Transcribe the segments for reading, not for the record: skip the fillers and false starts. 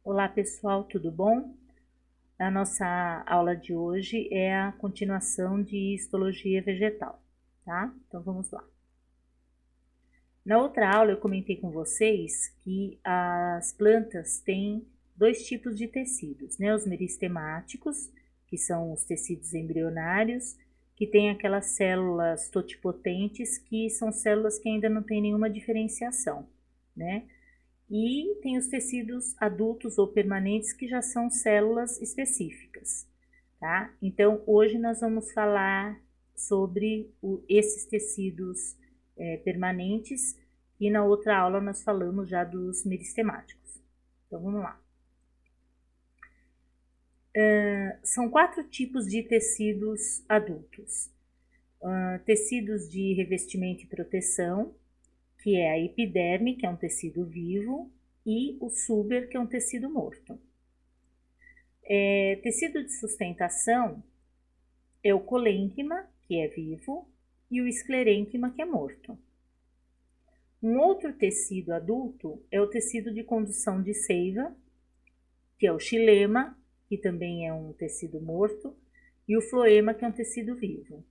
Olá pessoal, tudo bom? A nossa aula de hoje é a continuação de histologia vegetal, tá? Então vamos lá. Na outra aula eu comentei com vocês que as plantas têm dois tipos de tecidos, né? Os meristemáticos, que são os tecidos embrionários, que têm aquelas células totipotentes, que são células que ainda não têm nenhuma diferenciação, né? E tem os tecidos adultos ou permanentes que já são células específicas, tá? Então, hoje nós vamos falar sobre esses tecidos permanentes e na outra aula nós falamos já dos meristemáticos. Então, vamos lá. São 4 tipos de tecidos adultos. Tecidos de revestimento e proteção, que é a epiderme, que é um tecido vivo, e o suber, que é um tecido morto. Tecido de sustentação é o colênquima, que é vivo, e o esclerênquima, que é morto. Um outro tecido adulto é o tecido de condução de seiva, que é o xilema, que também é um tecido morto, e o floema, que é um tecido vivo.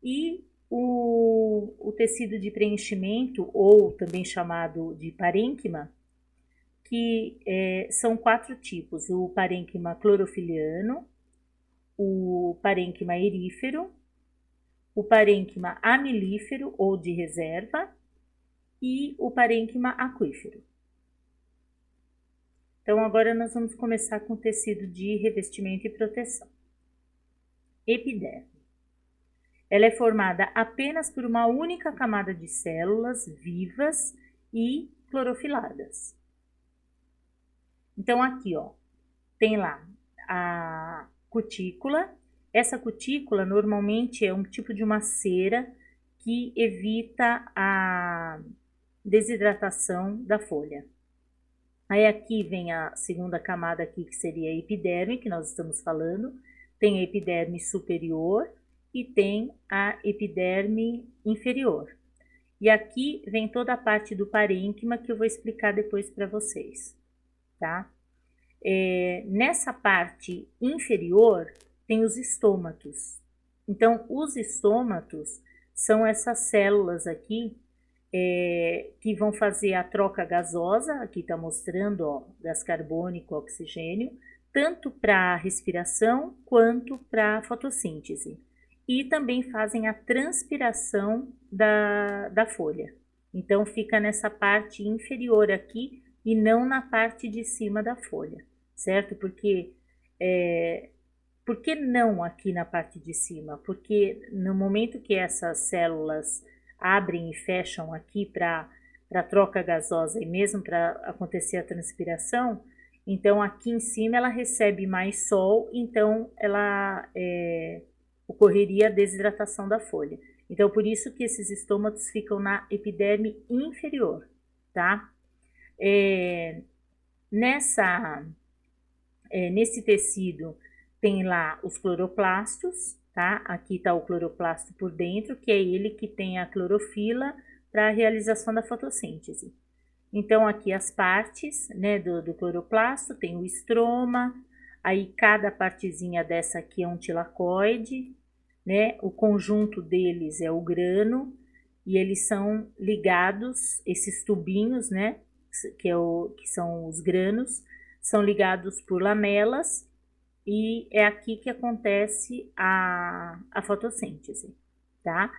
E o tecido de preenchimento, ou também chamado de parênquima, que são 4 tipos: o parênquima clorofiliano, o parênquima erífero, o parênquima amilífero ou de reserva e o parênquima aquífero. Então, agora nós vamos começar com o tecido de revestimento e proteção. Epiderme. Ela é formada apenas por uma única camada de células vivas e clorofiladas. Então, aqui, ó, tem lá a cutícula. Essa cutícula normalmente é um tipo de uma cera que evita a desidratação da folha. Aí aqui vem a segunda camada aqui, que seria a epiderme, que nós estamos falando. Tem a epiderme superior e tem a epiderme inferior. E aqui vem toda a parte do parênquima, que eu vou explicar depois para vocês, tá? Nessa parte inferior tem os estômatos. Então, os estômatos são essas células aqui que vão fazer a troca gasosa, aqui está mostrando, ó, gás carbônico, oxigênio, tanto para respiração quanto para fotossíntese. E também fazem a transpiração da folha. Então, fica nessa parte inferior aqui e não na parte de cima da folha, certo? Porque por que não aqui na parte de cima? Porque no momento que essas células abrem e fecham aqui para troca gasosa e mesmo para acontecer a transpiração, então aqui em cima ela recebe mais sol, então ela ocorreria a desidratação da folha. Então por isso que esses estômatos ficam na epiderme inferior, tá? Nesse tecido tem lá os cloroplastos, tá? Aqui está o cloroplasto por dentro, que é ele que tem a clorofila para a realização da fotossíntese. Então, aqui as partes, né, do cloroplasto, tem o estroma, aí cada partezinha dessa aqui é um tilacoide, né? O conjunto deles é o grano, e eles são ligados, esses tubinhos, né, que são os granos, são ligados por lamelas, e é aqui que acontece a fotossíntese, tá?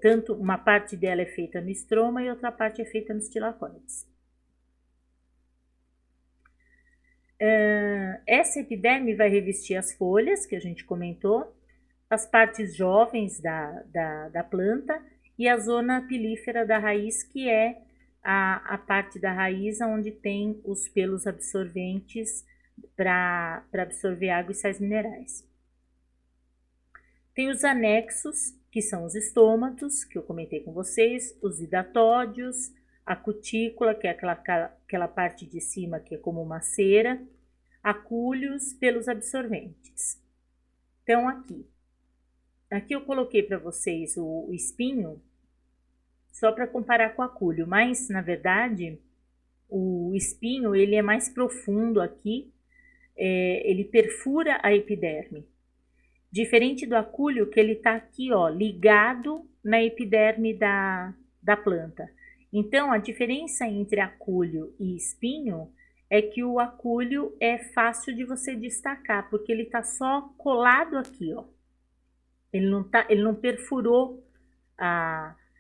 Tanto uma parte dela é feita no estroma e outra parte é feita nos tilacoides. Essa epiderme vai revestir as folhas, que a gente comentou, as partes jovens da planta e a zona pilífera da raiz, que é a parte da raiz onde tem os pelos absorventes para absorver água e sais minerais. Tem os anexos, que são os estômatos, que eu comentei com vocês, os hidatódios, a cutícula, que é aquela parte de cima que é como uma cera, acúlios, pelos absorventes. Então, aqui eu coloquei para vocês o espinho, só para comparar com o acúlio, mas, na verdade, O espinho, ele é mais profundo aqui, ele perfura a epiderme. Diferente do acúlio, que ele está aqui, ó, ligado na epiderme da planta. Então, a diferença entre acúlio e espinho é que o acúlio é fácil de você destacar, porque ele está só colado aqui, ó. Ele não perfurou,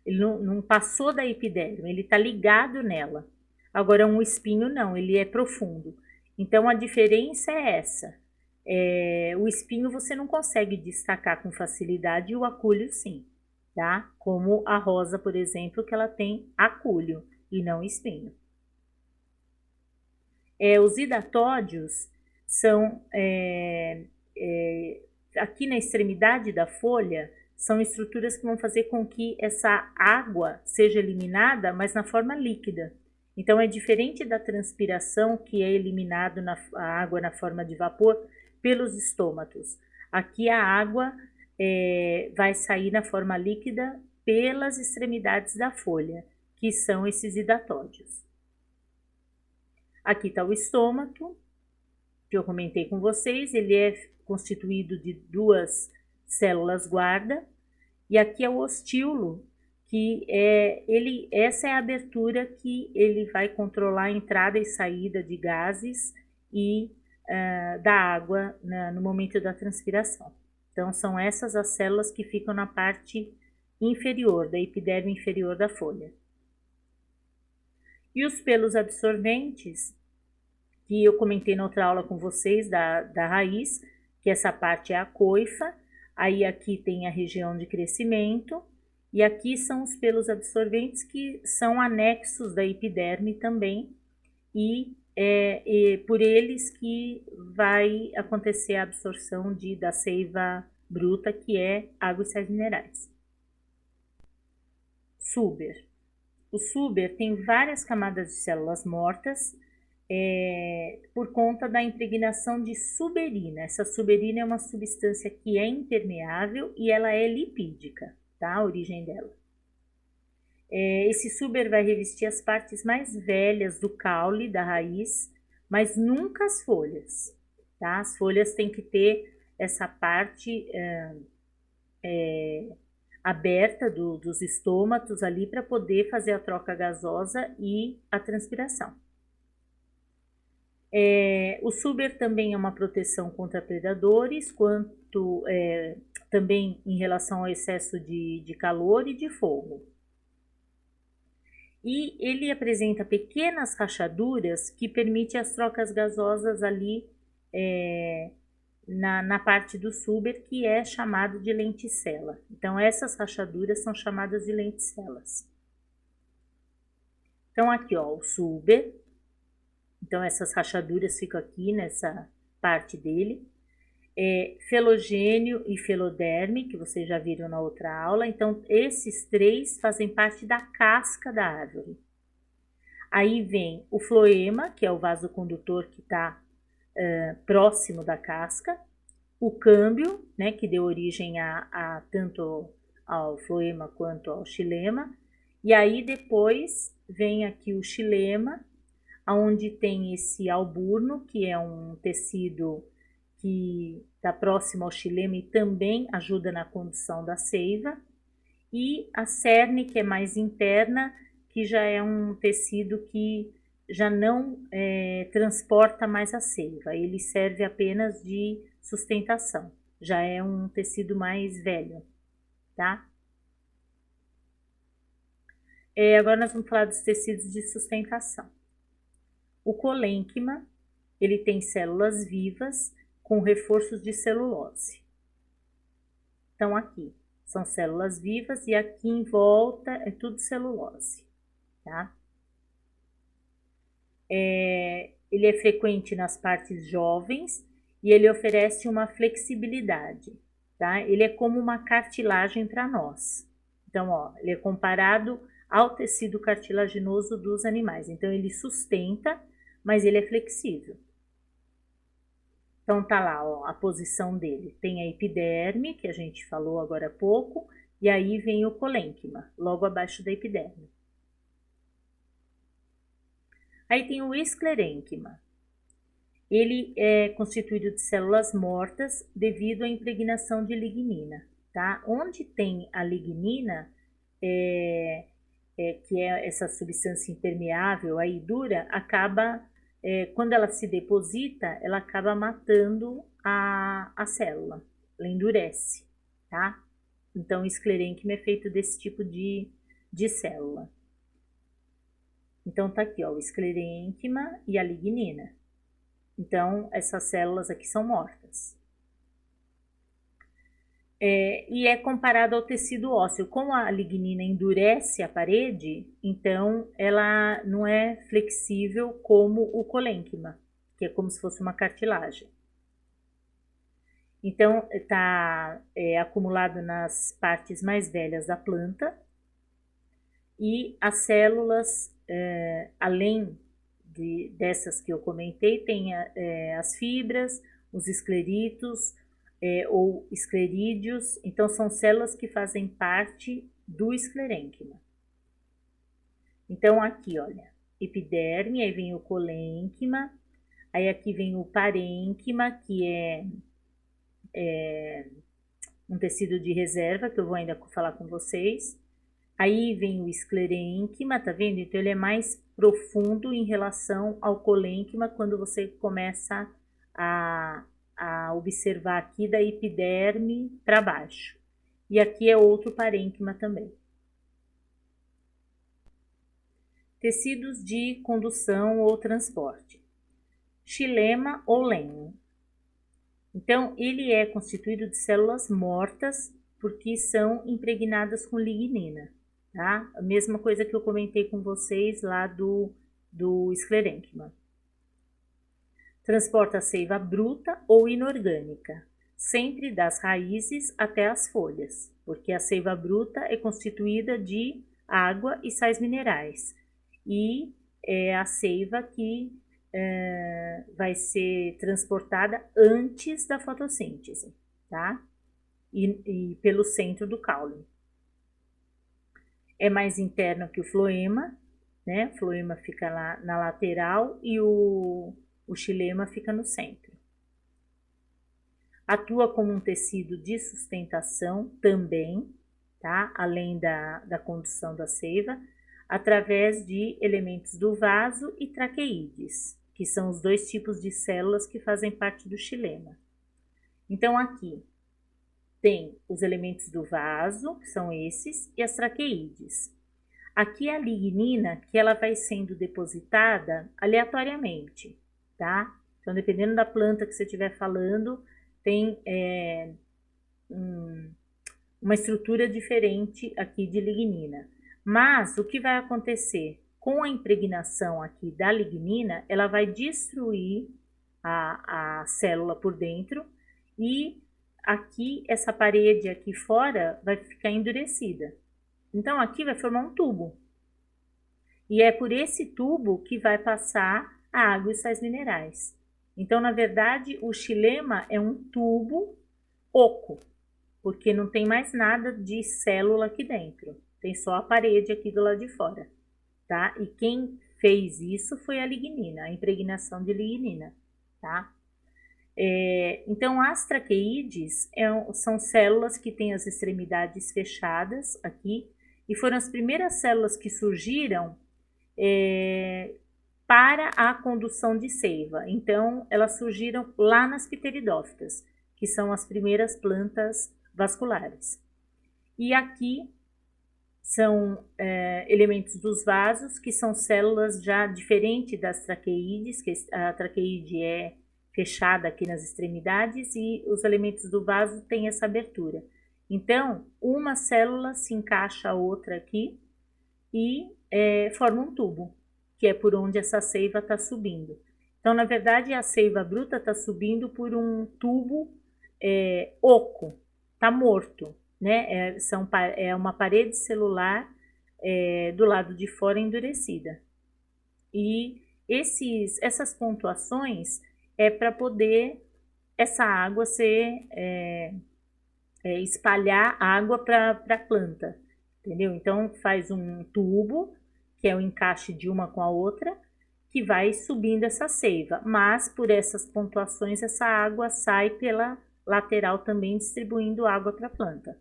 ele não passou da epiderme, ele está ligado nela. Agora, um espinho não, ele é profundo. Então, a diferença é essa. O espinho você não consegue destacar com facilidade e o acúlio sim, tá? Como a rosa, por exemplo, que ela tem acúlio e não espinho. Os hidatódios são, aqui na extremidade da folha, são estruturas que vão fazer com que essa água seja eliminada, mas na forma líquida. Então, é diferente da transpiração, que é eliminado a água na forma de vapor pelos estômatos. Aqui a água vai sair na forma líquida pelas extremidades da folha, que são esses hidatódios. Aqui está o estômago, que eu comentei com vocês, ele é constituído de 2 células guarda, e aqui é o ostíolo, que essa é a abertura que ele vai controlar a entrada e saída de gases e da água no momento da transpiração. Então, são essas as células que ficam na parte inferior, da epiderme inferior da folha. E os pelos absorventes, que eu comentei na outra aula com vocês, da raiz, que essa parte é a coifa, aí aqui tem a região de crescimento, e aqui são os pelos absorventes, que são anexos da epiderme também, e por eles que vai acontecer a absorção da seiva bruta, que é água e sais minerais. Suber. O suber tem várias camadas de células mortas, por conta da impregnação de suberina. Essa suberina é uma substância que é impermeável e ela é lipídica, tá? A origem dela. Esse suber vai revestir as partes mais velhas do caule, da raiz, mas nunca as folhas, tá? As folhas têm que ter essa parte aberta dos estômatos ali para poder fazer a troca gasosa e a transpiração. O suber também é uma proteção contra predadores, quanto também em relação ao excesso de calor e de fogo. E ele apresenta pequenas rachaduras que permitem as trocas gasosas ali na parte do suber, que é chamado de lenticela. Então, essas rachaduras são chamadas de lenticelas. Então, aqui, ó, o suber. Então, essas rachaduras ficam aqui nessa parte dele. Felogênio e feloderme, que vocês já viram na outra aula. Então, esses 3 fazem parte da casca da árvore. Aí vem o floema, que é o vaso condutor que está próximo da casca. O câmbio, né, que deu origem tanto ao floema quanto ao xilema. E aí, depois, vem aqui o xilema, onde tem esse alburno, que é um tecido que está próximo ao xilema e também ajuda na condução da seiva, e a cerne, que é mais interna, que já é um tecido que já não transporta mais a seiva, ele serve apenas de sustentação, já é um tecido mais velho, tá? Agora nós vamos falar dos tecidos de sustentação. O colênquima, ele tem células vivas com reforços de celulose. Então, aqui são células vivas e aqui em volta é tudo celulose, tá? Ele é frequente nas partes jovens e ele oferece uma flexibilidade, tá? Ele é como uma cartilagem para nós. Então, ó, ele é comparado ao tecido cartilaginoso dos animais. Então, ele sustenta, mas ele é flexível. Então, tá lá, ó, a posição dele. Tem a epiderme, que a gente falou agora há pouco, e aí vem o colênquima, logo abaixo da epiderme. Aí tem o esclerênquima. Ele é constituído de células mortas devido à impregnação de lignina, tá? Onde tem a lignina, que é essa substância impermeável aí dura, acaba, quando ela se deposita, ela acaba matando a célula, ela endurece, tá? Então, o esclerênquima é feito desse tipo de célula. Então, tá aqui, ó, o esclerênquima e a lignina. Então, essas células aqui são mortas. E é comparado ao tecido ósseo. Como a lignina endurece a parede, então ela não é flexível como o colênquima, que é como se fosse uma cartilagem. Então, está acumulado nas partes mais velhas da planta, e as células, além dessas que eu comentei, tem as fibras, os escleritos, ou esclerídeos. Então, são células que fazem parte do esclerênquima. Então, aqui, olha, epiderme, aí vem o colênquima, aí aqui vem o parênquima, que é um tecido de reserva, que eu vou ainda falar com vocês. Aí vem o esclerênquima, tá vendo? Então, ele é mais profundo em relação ao colênquima, quando você começa a observar aqui da epiderme para baixo. E aqui é outro parênquima também. Tecidos de condução ou transporte. Xilema ou lenho. Então, ele é constituído de células mortas, porque são impregnadas com lignina, tá? A mesma coisa que eu comentei com vocês lá do esclerênquima. Transporta a seiva bruta ou inorgânica, sempre das raízes até as folhas, porque a seiva bruta é constituída de água e sais minerais, e é a seiva que vai ser transportada antes da fotossíntese, tá? E pelo centro do caule. É mais interno que o floema, né? O floema fica lá na lateral e o xilema fica no centro. Atua como um tecido de sustentação também, tá? Além da condução da seiva, através de elementos do vaso e traqueídes, que são os dois tipos de células que fazem parte do xilema. Então, aqui tem os elementos do vaso, que são esses, e as traqueídes. Aqui é a lignina, que ela vai sendo depositada aleatoriamente, tá? Então, dependendo da planta que você estiver falando, tem uma estrutura diferente aqui de lignina. Mas o que vai acontecer com a impregnação aqui da lignina, ela vai destruir a célula por dentro, e aqui, essa parede aqui fora vai ficar endurecida. Então, aqui vai formar um tubo. E é por esse tubo que vai passar a água e sais minerais. Então, na verdade, o xilema é um tubo oco, porque não tem mais nada de célula aqui dentro. Tem só a parede aqui do lado de fora, tá? E quem fez isso foi a lignina, a impregnação de lignina, tá? Então, as traqueídes são células que têm as extremidades fechadas aqui, e foram as primeiras células que surgiram para a condução de seiva. Então, elas surgiram lá nas pteridófitas, que são as primeiras plantas vasculares. E aqui são elementos dos vasos, que são células já diferentes das traqueídes, que a traqueíde é fechada aqui nas extremidades, e os elementos do vaso têm essa abertura. Então, uma célula se encaixa a outra aqui e forma um tubo, que é por onde essa seiva está subindo. Então, na verdade, a seiva bruta está subindo por um tubo oco, está morto, né? É uma parede celular do lado de fora endurecida. E essas pontuações é para poder essa água espalhar água para a planta, entendeu? Então, faz um tubo, que é o encaixe de uma com a outra, que vai subindo essa seiva, mas por essas pontuações essa água sai pela lateral também distribuindo água para a planta.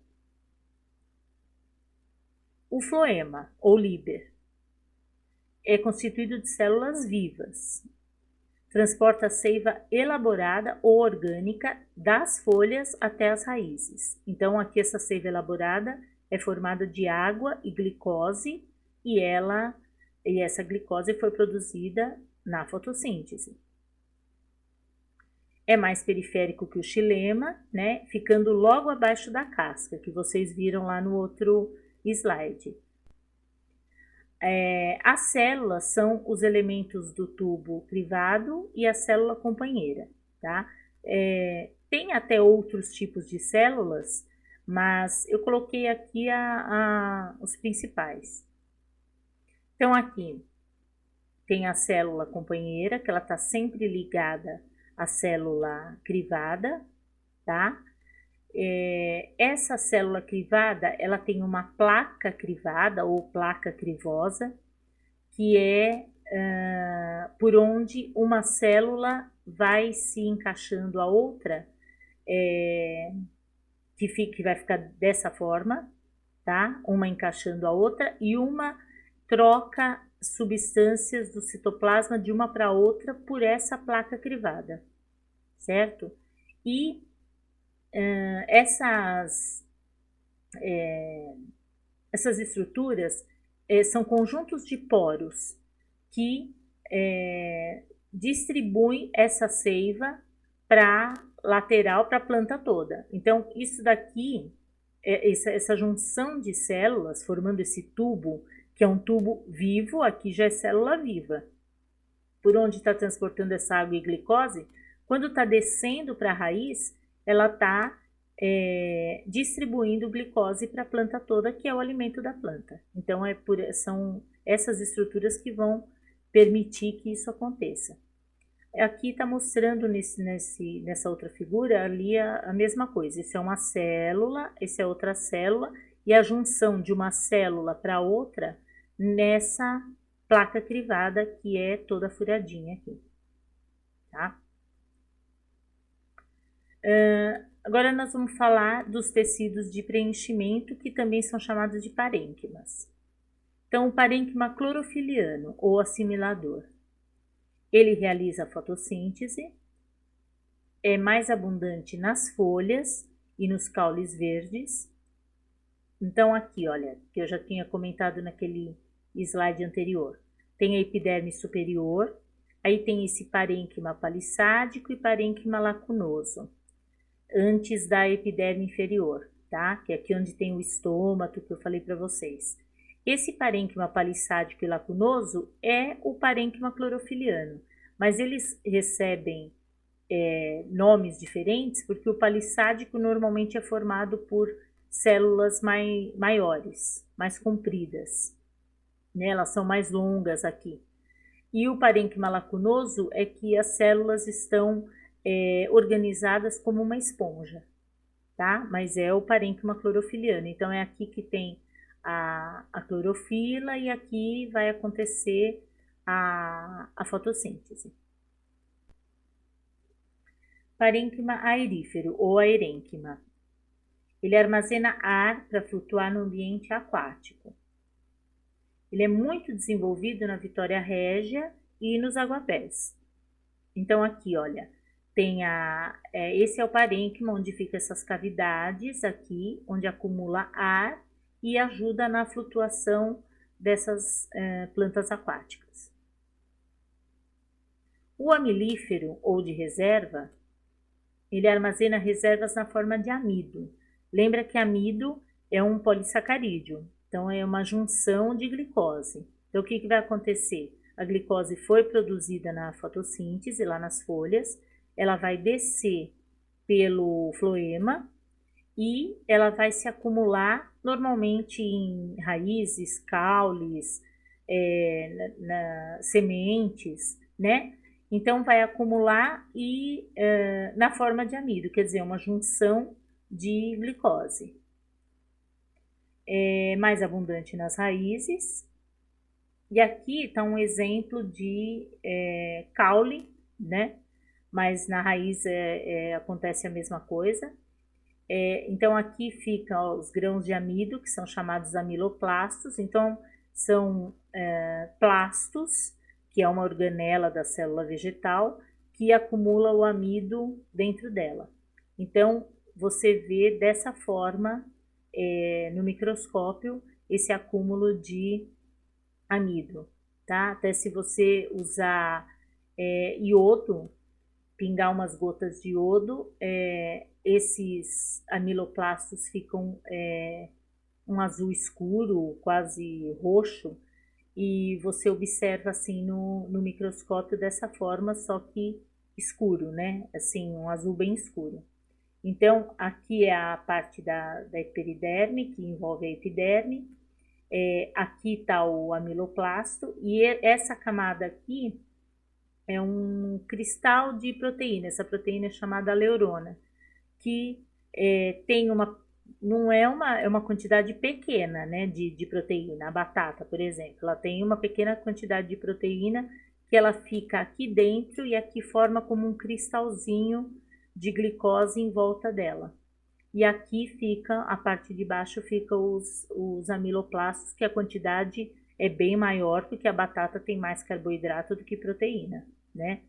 O floema, ou líber, é constituído de células vivas. Transporta a seiva elaborada ou orgânica das folhas até as raízes. Então, aqui essa seiva elaborada é formada de água e glicose e essa glicose foi produzida na fotossíntese. É mais periférico que o xilema, né? Ficando logo abaixo da casca, que vocês viram lá no outro slide. As células são os elementos do tubo crivado e a célula companheira, tá? Tem até outros tipos de células, mas eu coloquei aqui os principais. Então, aqui tem a célula companheira, que ela está sempre ligada à célula crivada, tá? Essa célula crivada, ela tem uma placa crivada ou placa crivosa, que é por onde uma célula vai se encaixando a outra, que vai ficar dessa forma, tá? Uma encaixando a outra e uma troca substâncias do citoplasma de uma para outra por essa placa crivada, certo? E essas estruturas são conjuntos de poros que distribuem essa seiva para lateral, para a planta toda. Então, isso daqui, essa junção de células formando esse tubo, que é um tubo vivo, aqui já é célula viva, por onde está transportando essa água e glicose, quando está descendo para a raiz, ela está distribuindo glicose para a planta toda, que é o alimento da planta. Então, são essas estruturas que vão permitir que isso aconteça. Aqui está mostrando nessa outra figura ali a mesma coisa. Isso é uma célula, essa é outra célula, e a junção de uma célula para outra nessa placa crivada que é toda furadinha aqui, tá? Agora nós vamos falar dos tecidos de preenchimento, que também são chamados de parênquimas. Então, o parênquima clorofiliano, ou assimilador, ele realiza a fotossíntese, é mais abundante nas folhas e nos caules verdes. Então, aqui, olha, que eu já tinha comentado naquele slide anterior, tem a epiderme superior, aí tem esse parênquima palissádico e parênquima lacunoso, antes da epiderme inferior, tá? Que é aqui onde tem o estômago, que eu falei para vocês. Esse parênquima palissádico e lacunoso é o parênquima clorofiliano, mas eles recebem nomes diferentes porque o palissádico normalmente é formado por células maiores, mais compridas, né? Elas são mais longas aqui. E o parênquima lacunoso é que as células estão organizadas como uma esponja, tá? Mas é o parênquima clorofiliano. Então, é aqui que tem a clorofila e aqui vai acontecer a fotossíntese. Parênquima aerífero ou aerênquima. Ele armazena ar para flutuar no ambiente aquático. Ele é muito desenvolvido na Vitória Régia e nos aguapés. Então, aqui, olha, tem esse é o parênquima onde ficam essas cavidades aqui, onde acumula ar e ajuda na flutuação dessas plantas aquáticas. O amilífero, ou de reserva, ele armazena reservas na forma de amido. Lembra que amido é um polissacarídeo, então é uma junção de glicose. Então, o que vai acontecer? A glicose foi produzida na fotossíntese, lá nas folhas, ela vai descer pelo floema e ela vai se acumular normalmente em raízes, caules, sementes, né? Então, vai acumular na forma de amido, quer dizer, uma junção de glicose. É mais abundante nas raízes E aqui está um exemplo de caule, né? Mas na raiz acontece a mesma coisa. Então aqui ficam os grãos de amido, que são chamados amiloplastos. Então são plastos, que é uma organela da célula vegetal, que acumula o amido dentro dela. Então você vê dessa forma no microscópio esse acúmulo de amido, tá? Até se você usar iodo, pingar umas gotas de iodo, esses amiloplastos ficam um azul escuro, quase roxo, e você observa assim no microscópio dessa forma, só que escuro, né? Assim, um azul bem escuro. Então, aqui é a parte da eperiderme, que envolve a epiderme. Aqui está o amiloplasto, e essa camada aqui é um cristal de proteína. Essa proteína é chamada aleurona, que tem uma, não é uma quantidade pequena, né, de proteína. A batata, por exemplo, ela tem uma pequena quantidade de proteína que ela fica aqui dentro e aqui forma como um cristalzinho de glicose em volta dela. E aqui fica, a parte de baixo fica os amiloplastos, que a quantidade é bem maior, porque a batata tem mais carboidrato do que proteína, né?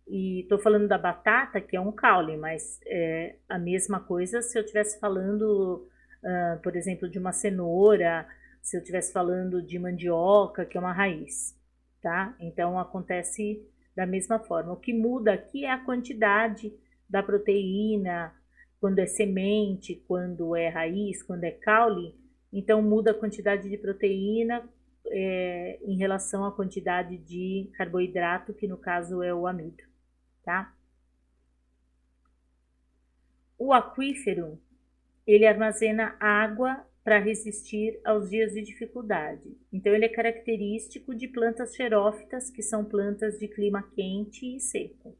E tô falando da batata, que é um caule, mas é a mesma coisa se eu estivesse falando, por exemplo, de uma cenoura, se eu estivesse falando de mandioca, que é uma raiz, tá? Então acontece da mesma forma. O que muda aqui é a quantidade da proteína, quando é semente, quando é raiz, quando é caule, então muda a quantidade de proteína em relação à quantidade de carboidrato, que no caso é o amido, tá? O aquífero, ele armazena água para resistir aos dias de dificuldade. Então ele é característico de plantas xerófitas, que são plantas de clima quente e seco.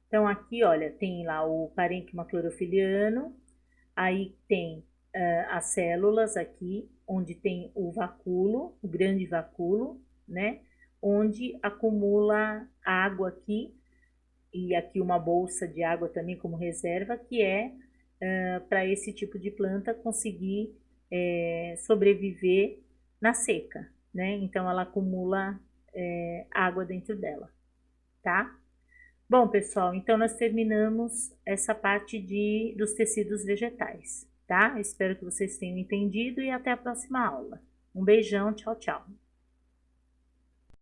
Então aqui, olha, tem lá o parênquima clorofiliano, aí tem as células aqui, onde tem o vacúolo, o grande vacúolo, né? Onde acumula água aqui, e aqui uma bolsa de água também como reserva, que é para esse tipo de planta conseguir sobreviver na seca, né? Então ela acumula água dentro dela, tá? Bom, pessoal, então nós terminamos essa parte dos tecidos vegetais, tá? Espero que vocês tenham entendido e até a próxima aula. Um beijão, tchau, tchau.